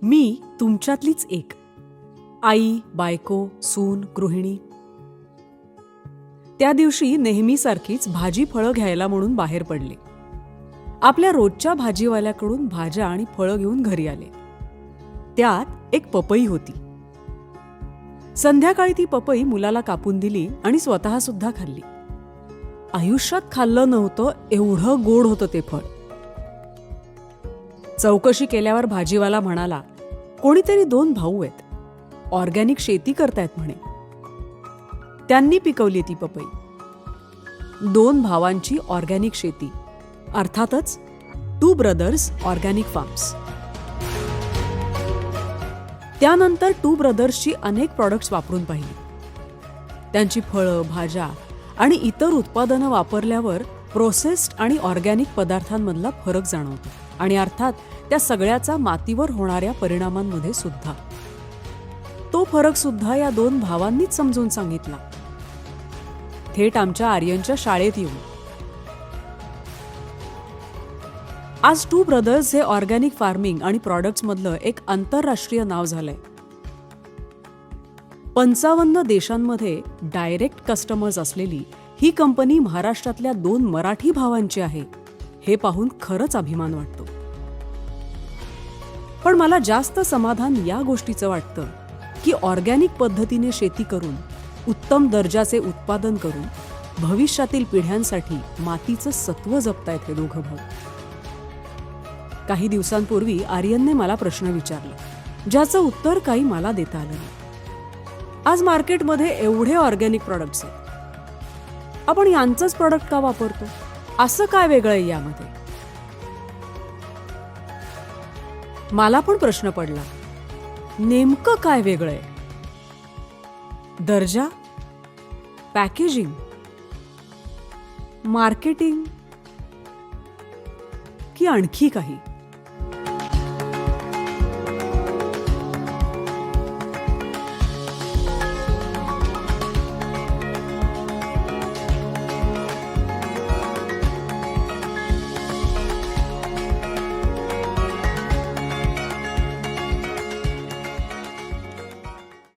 मी तुमच्यातलीच एक, आई, बायको, सून, गृहिणी. त्या दिवशी नेहमीसारखीच भाजी फळं घ्यायला म्हणून बाहेर पडले. आपल्या रोजच्या भाजीवाल्याकडून भाज्या आणि फळं घेऊन घरी आले. त्यात एक पपई होती. संध्याकाळी ती पपई मुलाला कापून दिली आणि स्वतः सुद्धा खाल्ली. आयुष्यात खाल्लं नव्हतं एवढं गोड होतं ते फळ. चौकशी केल्यावर भाजीवाला म्हणाला, कोणीतरी 2 भाऊ आहेत, ऑर्गॅनिक शेती करतायत म्हणे. त्यांनी पिकवली ती पपई. 2 भावांची ऑर्गॅनिक शेती, अर्थातच 2 ब्रदर्स ऑर्गॅनिक फार्म्स. त्यानंतर 2 ब्रदर्सची अनेक प्रॉडक्ट्स वापरून पाहिली. त्यांची फळं, भाज्या आणि इतर उत्पादनं वापरल्यावर प्रोसेस्ड आणि ऑर्गॅनिक पदार्थांमधला फरक जाणवतो आणि अर्थात त्या सगळ्याचा मातीवर होणाऱ्या परिणामांमध्ये सुद्धा. तो फरक सुद्धा या 2 भावांनीच समजून सांगितला, थेट आमच्या आर्यनच्या शाळेत येऊन. आज 2 ब्रदर्स हे ऑर्गॅनिक फार्मिंग आणि प्रॉडक्ट्समधलं एक आंतरराष्ट्रीय नाव झालंय. 55 देशांमध्ये डायरेक्ट कस्टमर्स असलेली ही कंपनी महाराष्ट्रातल्या 2 मराठी भावांची आहे, हे पाहून खरंच अभिमान वाटतो. पण मला जास्त समाधान या गोष्टीचं वाटतं की ऑर्गॅनिक पद्धतीने शेती करून, उत्तम दर्जाचे उत्पादन करून भविष्यातील पिढ्यांसाठी मातीचं सत्व जपतायत हे 2 भाऊ. काही दिवसांपूर्वी आर्यनने मला प्रश्न विचारला, ज्याचं उत्तर काही मला देता आलं नाही. आज मार्केटमध्ये एवढे ऑर्गॅनिक प्रॉडक्ट्स आहेत, आपण यांचंच प्रॉडक्ट का वापरतो? असं काय वेगळं आहे यामध्ये? मला पण प्रश्न पडला, नेमकं काय वेगळं आहे? दर्जा, पॅकेजिंग, मार्केटिंग की आणखी काही?